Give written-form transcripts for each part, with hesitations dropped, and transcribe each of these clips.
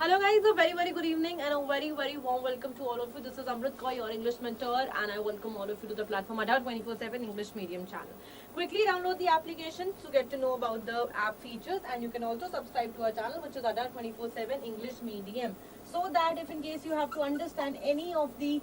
Hello guys, a very good evening and a very warm welcome to all of you. This is Amrit Kaur, your English mentor, and I welcome all of you to the platform Adar 24/7 English Medium channel. Quickly download the application to get to know about the app features, and you can also subscribe to our channel, which is Adar 24/7 English Medium, so that if in case you have to understand any of the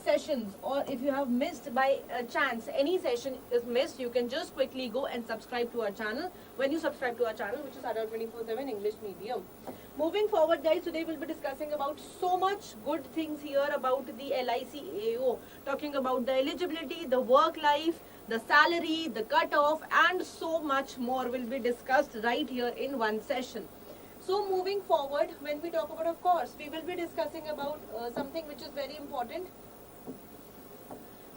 sessions, or if you have missed by a chance any session is missed, you can just quickly go and subscribe to our channel. When you subscribe to our channel, which is Adar 24/7 English Medium. Moving forward guys, today we'll be discussing about so much good things here about the LIC AO, talking about the eligibility, the work life, the salary, the cutoff, and so much more will be discussed right here in one session. So moving forward, when we talk about, of course, we will be discussing about something which is very important.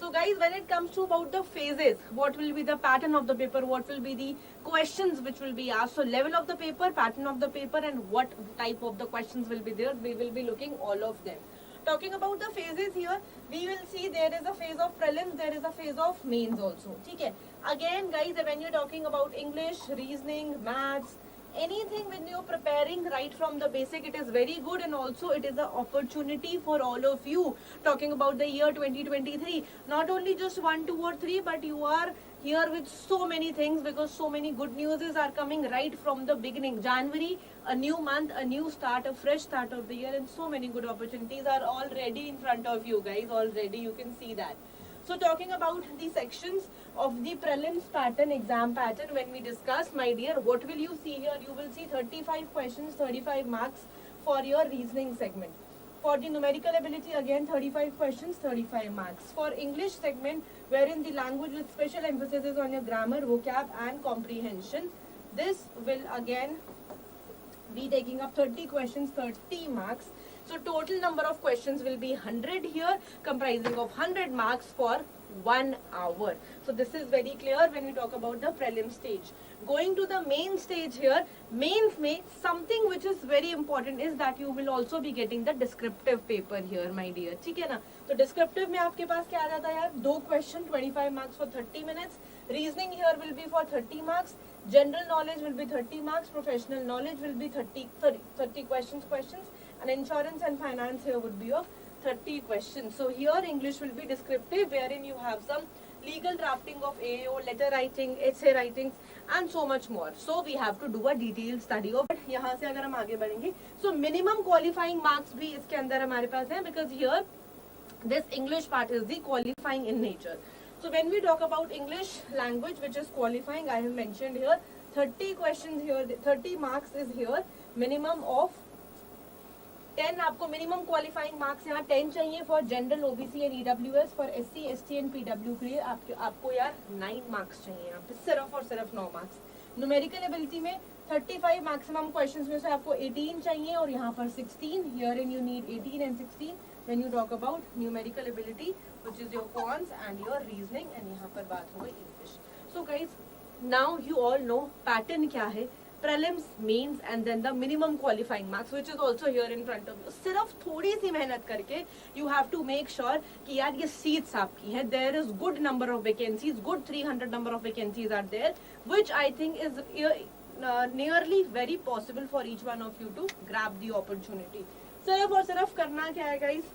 So guys, when it comes to about the phases, what will be the pattern of the paper, what will be the questions which will be asked. So level of the paper, pattern of the paper, and what type of the questions will be there, we will be looking all of them. Talking about the phases here, we will see there is a phase of prelims, there is a phase of mains also. Okay. Again guys, when you're talking about English, reasoning, maths, anything when you're preparing right from the basic, it is very good, and also it is an opportunity for all of you. Talking about the year 2023, not only just 1, 2 or 3, but you are here with so many things, because so many good news are coming right from the beginning. January, a new month, a new start, a fresh start of the year, and so many good opportunities are already in front of you guys. Already you can see that. So talking about the sections of the prelims pattern, exam pattern, when we discuss, my dear, what will you see here? You will see 35 questions, 35 marks for your reasoning segment. For the numerical ability, again 35 questions, 35 marks. For English segment, wherein the language with special emphasis is on your grammar, vocab and comprehension, this will again be taking up 30 questions, 30 marks. So total number of questions will be 100 here, comprising of 100 marks for 1 hour. So this is very clear when we talk about the prelim stage. Going to the main stage here, mains में something which is very important is that you will also be getting the descriptive paper here, my dear. ठीक है ना? तो descriptive में आपके पास क्या आ जाता है यार? 2 question, 25 marks for 30 minutes. Reasoning here will be for 30 marks. General knowledge will be 30 marks. Professional knowledge will be 30 questions. And insurance and finance here would be of 30 questions. So here English will be descriptive, wherein you have some legal drafting of AO, letter writing, essay writings, and so much more. So we have to do a detailed study of it. यहाँ से अगर हम आगे बढ़ेंगे, so minimum qualifying marks भी इसके अंदर हमारे पास है, because here this English part is the qualifying in nature. So when we talk about English language, which is qualifying, I have mentioned here 30 questions here, 30 marks is here, minimum of 10 आपको minimum qualifying marks यहाँ 10 चाहिए for general, OBC and EWS. For SC, ST and PW के लिए आपको यार 9 marks चाहिए यहाँ पे, सिर्फ और सिर्फ 9 मार्क्स. न्यूमेरिकल एबिलिटी में 35 मैक्सिमम क्वेश्चंस में से आपको 18 चाहिए, और यहाँ पर 16. Here in you need 18 and 16 when you talk about numerical ability, which is your quants and your reasoning. And यहाँ पर बात हो गई English. So guys, now you all know pattern क्या है, prelims, mains, and then the minimum qualifying marks, which is also here in front of you. सिर्फ थोड़ी सी मेहनत करके you have to make sure कि यार ये seats आपकी हैं. There is good number of vacancies, good 300 number of vacancies are there, which I think is nearly very possible for each one of you to grab the opportunity. सिर्फ और सिर्फ करना क्या है guys?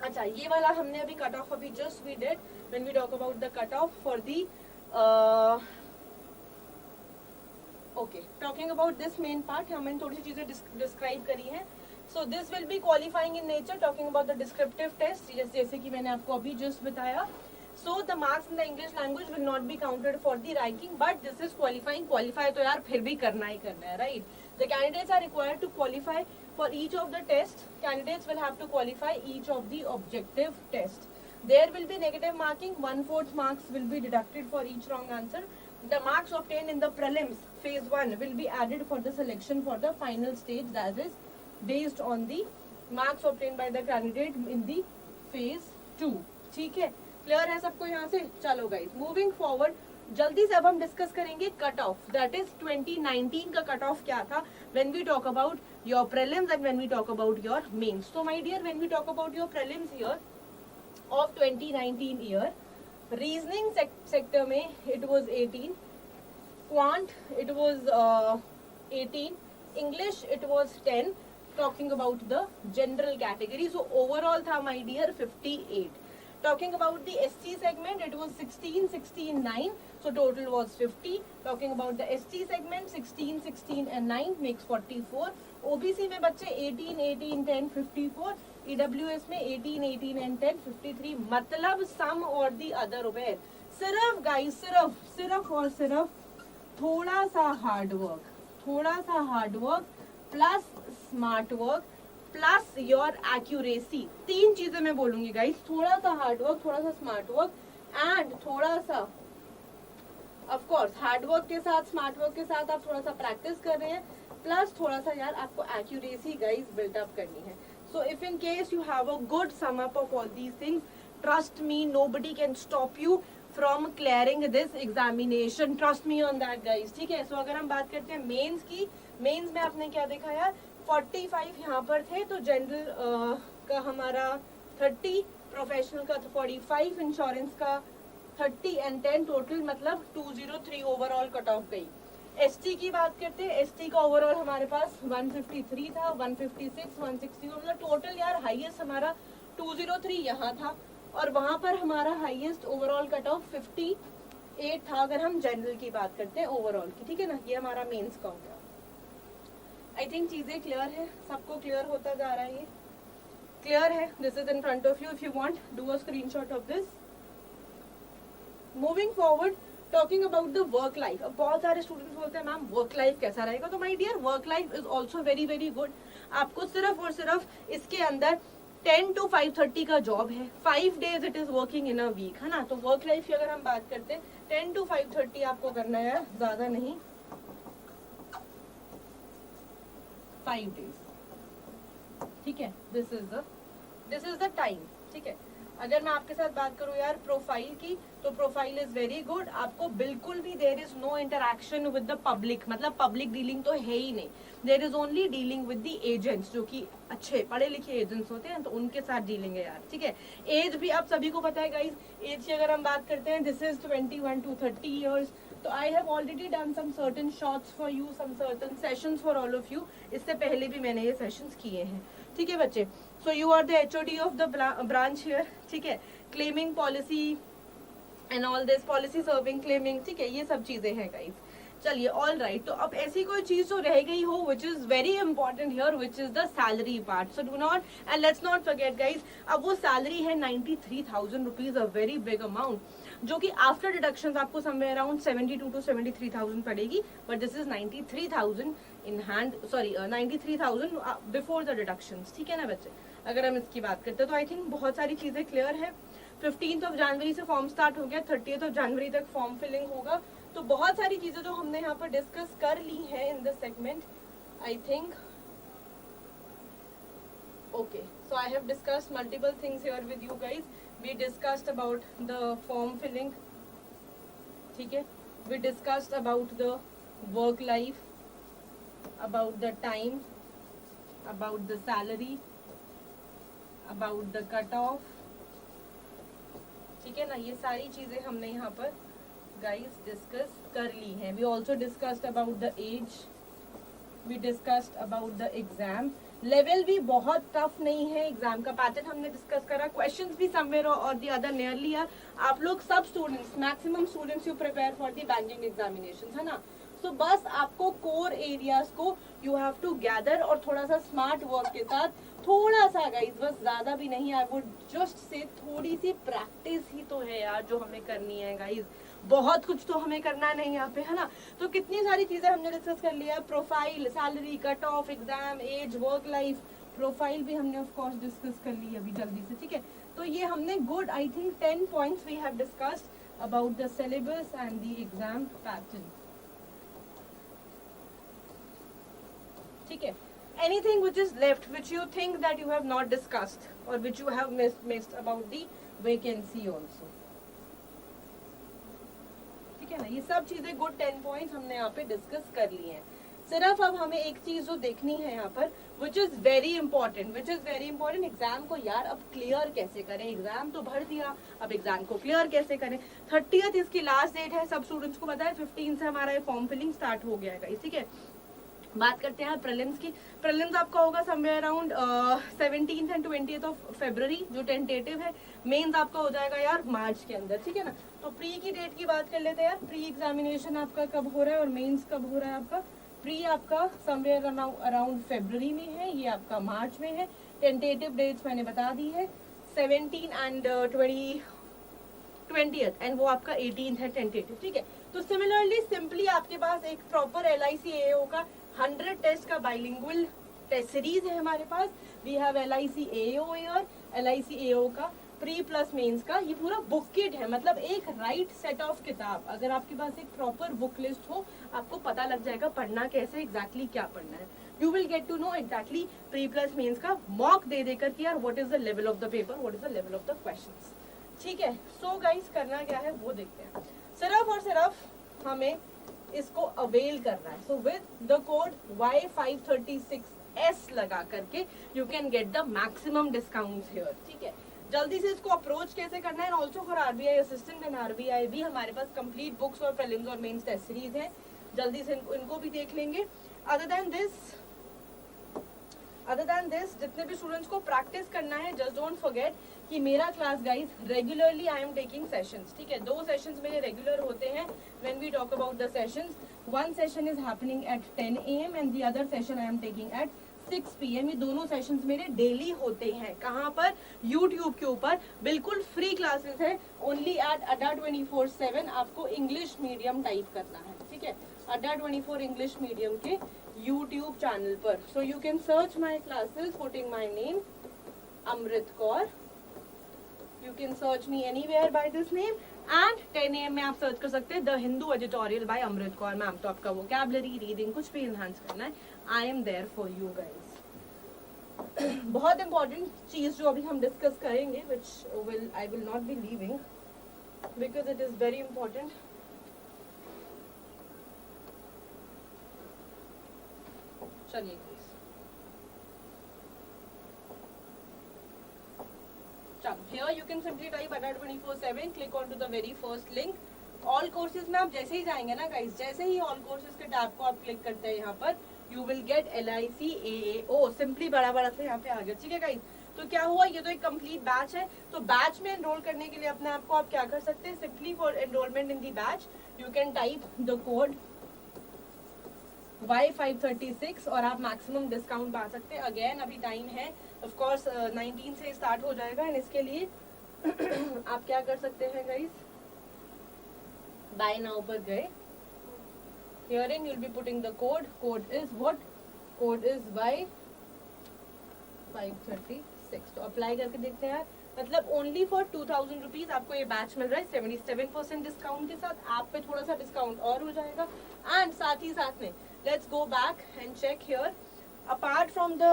अच्छा, ये वाला हमने अभी cut off अभी just we did when we talk about the cut off for the okay. Talking about this main part, हमने थोड़ी सी चीजें डिस्क्राइब करी हैं. So this will be qualifying in nature. Talking about the descriptive test, जैसे कि मैंने आपको अभी जस्ट बताया. So the marks in the English language will not be counted for the ranking, but this is qualifying. Qualify तो यार फिर भी करना ही करना है, right? The candidates are required to qualify for each of the test. Candidates will have to qualify each of the objective test. There will be negative marking. 1/4 marks will be deducted for each wrong answer. The marks obtained in the prelims phase 1 will be added for the selection for the final stage, that is based on the marks obtained by the candidate in the phase 2. ठीक है, clear है सबको यहाँ से? चलो guys, moving forward, जल्दी से अब हम डिस्कस करेंगे कट ऑफ. दैट इज 2019 का कट ऑफ क्या था when we talk about your prelims and when we talk about your mains. So my dear, when we talk about your prelims here of 2019 year, reasoning sector में it was 18, quant it was 18, English it was 10, talking about the general category. So overall था my dear 58. Talking about the ST segment, it was 16, 16, 9. So total was 50. Talking about the ST segment, 16, 16 and 9 makes 44. OBC में बच्चे 18, 18, 10, 54. EWS में 18, 18 and 10, 53. मतलब some or the other where सिर्फ guys सिर्फ और सिर्फ थोड़ा सा hard work plus smart work plus your accuracy. 3 चीजें मैं बोलूंगी गाइस. थोड़ा सा हार्ड वर्क, थोड़ा सा स्मार्ट वर्क एंड थोड़ा सा ऑफ कोर्स हार्ड वर्क के साथ स्मार्ट वर्क के साथ आप थोड़ा सा प्रैक्टिस कर रहे हैं, प्लस थोड़ा सा यार आपको एक्यूरेसी गाइस बिल्डअप करनी है. So if in case you have a good sum up of all these things, trust me, nobody can stop you from clearing this examination. Trust me on that guys. ठीक है. सो अगर हम बात करते हैं mains की, मेंस में आपने क्या देखा यार, 45 यहाँ पर थे, तो जनरल का हमारा 30, प्रोफेशनल का 45, इंश्योरेंस का 30 एंड 10 टोटल मतलब 203 ओवरऑल कट ऑफ गई. एसटी की बात करते हैं. एसटी का ओवरऑल हमारे पास 153 था, 156, 160 मतलब टोटल यार हाईएस्ट हमारा 203 यहाँ था, और वहां पर हमारा हाईएस्ट ओवरऑल कट ऑफ 58 था अगर हम जनरल की बात करते हैं ओवरऑल की. ठीक है ना. ये हमारा मेंस का हो गया. आई थिंक चीजें क्लियर है, सबको क्लियर होता जा रहा है. ये क्लियर है. This is in front of you. If you want do a screenshot of this. Moving forward, talking about the work life. अब बहुत सारे स्टूडेंट्स बोलते हैं मैम वर्क लाइफ कैसा रहेगा. तो my dear work life is also very very good. आपको सिर्फ और सिर्फ इसके अंदर 10 to 5:30 का जॉब है. 5 days it is working in a week, है ना. तो वर्क लाइफ की अगर हम बात करते हैं 10 to 5:30 आपको करना है, ज्यादा नहीं, 5 days. ठीक है. This is the time. ठीक है. अगर मैं आपके साथ बात करूं यार प्रोफाइल की, तो प्रोफाइल इज वेरी गुड. आपको बिल्कुल भी there is no interaction with the public, मतलब पब्लिक डीलिंग तो है ही नहीं. There is only dealing with the agents, जो कि अच्छे पढ़े लिखे एजेंट्स होते हैं, तो उनके साथ डीलिंग है यार. ठीक है. एज भी आप सभी को पता है गाइस. एज की अगर हम बात करते हैं, दिस इज 21 to 30 years. तो I have already done some certain shots for you, some certain sessions for all of you. इससे पहले भी मैंने ये सेशंस किए हैं. ठीक है बच्चे. So you are the HOD of the branch here. ठीक है. Claiming policy and all this, policy serving, claiming. ठीक है. ये सब चीजें हैं गाइस. चलिए ऑल राइट. तो अब ऐसी कोई चीज जो रह गई हो which is very important here, which is the salary part. So do not and let's not forget guys, अब वो सैलरी है 93,000 rupees, a very big amount, जो कि आफ्टर डिडक्शंस आपको समवेयर अराउंड 72 to 73,000 पड़ेगी. But this is 93,000 in hand, sorry 93,000 before the deductions. ठीक है ना बच्चे. अगर हम इसकी बात करते हैं तो आई थिंक बहुत सारी चीजें क्लियर है. 15 जनवरी से फॉर्म स्टार्ट हो गया, 30 जनवरी तक फॉर्म फिलिंग होगा. तो बहुत सारी चीजें जो हमने यहाँ पर डिस्कस कर ली है in this segment, I think. Okay, so I have discussed multiple things here with you guys. We discussed about the form filling. ठीक है. We discussed about the work life, about the time, about the salary, about the cut off. ठीक है ना. ये सारी चीजें हमने यहाँ पर guys discuss कर ली हैं. We also discussed about the age. We discussed about the exam. Level भी बहुत टफ नहीं है. एग्जाम का पैटर्न हमने डिस्कस करा. क्वेश्चंस भी समवेयर और द अदर नियरली यार आप लोग सब students, maximum students you prepare for the banking examinations, है ना. सो बस आपको कोर एरियाज को यू हैव टू गैदर, और थोड़ा सा स्मार्ट वर्क के साथ थोड़ा सा गाइस, बस ज्यादा भी नहीं, आई वुड जस्ट से थोड़ी सी प्रैक्टिस ही तो है यार जो हमें करनी है गाइस. बहुत कुछ तो हमें करना नहीं यहाँ पे, है ना. तो कितनी सारी चीजें हमने डिस्कस कर लिया. Profile, salary, cut off, exam, age, work life. Profile भी हमने ऑफ कोर्स डिस्कस कर ली अभी जल्दी से. ठीक है. तो ये हमने good I think 10 points we have discussed about the syllabus and the exam pattern. ठीक है. Anything which is left, which you think that you have not discussed or which you have missed about the vacancy also. ठीक है ना. ये सब चीजें good 10 points हमने यहाँ पे डिस्कस कर ली हैं. सिर्फ अब हमें एक चीज जो देखनी है यहाँ पर, which is very important, exam को यार अब क्लियर कैसे करें. एग्जाम तो भर दिया, अब एग्जाम को क्लियर कैसे करें. 30th इसकी लास्ट डेट है. सब स्टूडेंट्स को पता है 15 से हमारा फॉर्म फिलिंग स्टार्ट हो गया है. ठीक है. बात करते हैं प्रीलिम्स की। प्रीलिम्स आपका होगा somewhere around 17th and 20th of February, जो टेंटेटिव है। मेंस आपका हो जाएगा यार मार्च के अंदर, ठीक है ना। तो प्री की डेट की बात कर लेते हैं यार। प्री एग्जामिनेशन आपका कब हो रहा है और मेंस कब हो रहा है आपका। प्री आपका समवेयर अराउंड February में है, ये आपका मार्च में है। टेंटेटिव डेट्स मैंने बता दी है, 17 एंड 20th, एंड वो आपका 18th है टेंटेटिव, ठीक है। तो सिमिलरली सिंपली आपके पास एक प्रॉपर LICAO का 100 टेस्ट का बाइलिंगुअल टेस्ट सीरीज है हमारे पास। We have LICAO year, LICAO का प्री प्लस मेंस का ये पूरा बुक किट है, मतलब एक राइट सेट ऑफ किताब। अगर आपके पास एक प्रॉपर बुक लिस्ट हो, आपको पता लग जाएगा पढ़ना कैसे, एग्जैक्टली क्या पढ़ना है। You will get to know exactly pre plus mains का मॉक दे देकर कि यार what is the level of the paper, what is the level of the questions, ठीक है। सो गाइस करना क्या है वो देखते हैं। सिर्फ और सिर्फ हमें इसको अवेल करना है। So with the code Y536S लगा करके you can get the maximum discount here, ठीक है। जल्दी से इसको अप्रोच कैसे करना है। Also for RBI assistant and RBI भी हमारे पास कंप्लीट बुक्स और प्रीलिम्स और मेंस टेस्ट सीरीज है, जल्दी से इनको भी देख लेंगे। अदर देन दिस जितने भी स्टूडेंट्स को प्रैक्टिस करना है, जस्ट डोंट फॉरगेट कि मेरा class guys regularly I am taking sessions, ठीक है। 2 सेशंस मेरे रेगुलर होते हैं। When we talk about the sessions, one session is happening at 10 AM and the other session I am taking at 6 PM। ये दोनों sessions मेरे daily होते हैं। कहाँ पर? यूट्यूब के ऊपर। बिल्कुल फ्री क्लासेस है, ओनली एट अड्डा 24/7। आपको इंग्लिश मीडियम टाइप करना है, ठीक है, अड्डा 24 इंग्लिश मीडियम के यूट्यूब चैनल पर। So you can search my classes putting my name Amrit Kaur. You can search me anywhere by this name and 10 AM में आप सर्च कर सकते हैं the Hindu editorial by Amrit Kaur ma'am. तो आपका वोकैबुलरी, रीडिंग कुछ भी इनहांस करना है, I am there for you guys. बहुत इंपॉर्टेंट चीज जो अभी हम डिस्कस करेंगे, which I will not be leaving because it is very important. चलिए here you can simply type adda 24/7, click on to the very first link. All courses में आप जैसे ही जाएंगे ना गाइस, जैसे ही ऑल कोर्सेज के टैब को आप क्लिक करते हैं यहाँ पर, you will gate LICAO simply बड़ा बड़ा से यहाँ पे आ गया, ठीक है गाइस। तो क्या हुआ, ये तो एक कंप्लीट बैच है। तो बैच में एनरोल करने के लिए अपने आप को आप क्या कर सकते हैं, simply for enrolment in the batch you can type the code Y536 और आप मैक्सिमम डिस्काउंट पा सकते हैं। अगेन अभी टाइम है, ऑफ कोर्स 19 से स्टार्ट हो जाएगा एंड इसके लिए आप क्या कर सकते हैं गाइस, बाय नाउ पर गए, hearing you will be putting the code is what, code is Y536। तो अप्लाई करके देखते हैं यार, मतलब ओनली फॉर 2000 रुपीज आपको ये बैच मिल रहा है 77% डिस्काउंट के साथ। आप पे थोड़ा सा डिस्काउंट और हो जाएगा एंड साथ ही साथ में let's go back and check here. Apart from the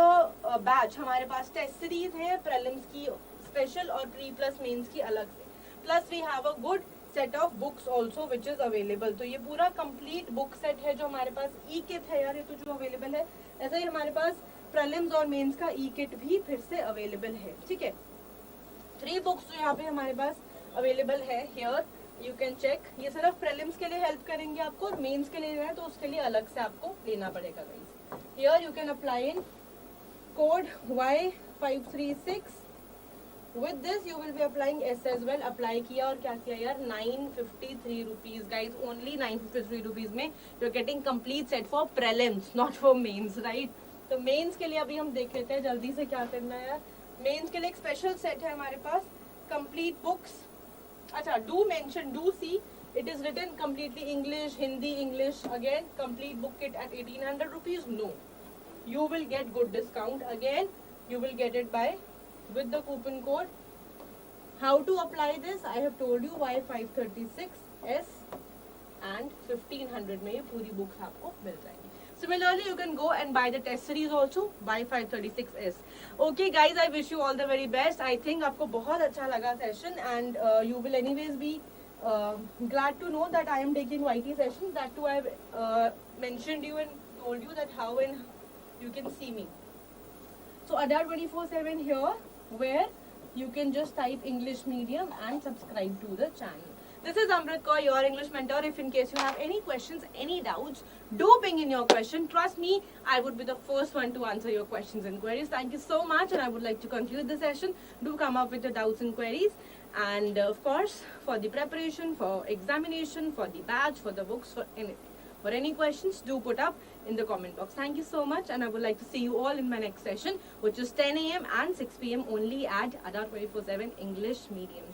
batch हमारे पास टेस्ट सीरीज है, प्रीलिम्स की स्पेशल और प्री प्लस मेंस की अलग से, plus we have a good set of books also which is available. तो ये पूरा कंप्लीट बुक सेट है जो हमारे पास। ई किट है यार ये तो जो अवेलेबल है, ऐसे ही हमारे पास प्रीलिम्स और मेंस का ई किट भी फिर से अवेलेबल है, ठीक है। 3 बुक्स जो यहाँ पे हमारे पास अवेलेबल है हियर, यू कैन चेक। ये सिर्फ प्रीलिम्स के लिए हेल्प करेंगे आपको, और मेंस के लिए लेना है तो उसके लिए अलग से आपको लेना पड़ेगा guys. Here you can apply in code Y536। With this you will be applying S as well. Apply किया और क्या किया यार, 953 रुपीज गाइज, ओनली 953 रुपीज में you are getting complete set for prelims, not for mains, right. तो mains के लिए अभी हम देख लेते हैं जल्दी से क्या करना है यार। मेंस के लिए एक स्पेशल सेट है हमारे पास, कंप्लीट बुक्स। अच्छा, do mention, do see it is written completely English, Hindi, English. Again, complete book kit at 1800 rupees. No, you will get good discount. Again, you will get it by with the coupon code. How to apply this? I have told you, Y536S and 1500 में ये पूरी books आपको मिल जाएगी। Similarly, you can go and buy the test series also by 536S. Okay, guys, I wish you all the very best. I think आपको बहुत अच्छा लगा session and you will anyways be glad to know that I am taking YT sessions. That too I have mentioned you and told you that how and you can see me. So Adda 24/7 here, where you can just type English medium and subscribe to the channel. This is Amrit Kaur, your English mentor. If in case you have any questions, any doubts, do ping in your question. Trust me, I would be the first one to answer your questions and queries. Thank you so much, and I would like to conclude the session. Do come up with your doubts and queries. And of course, for the preparation, for examination, for the badge, for the books, for anything. For any questions, do put up in the comment box. Thank you so much, and I would like to see you all in my next session, which is 10 a.m. and 6 p.m. only at Aadhaar 24/7 English Medium.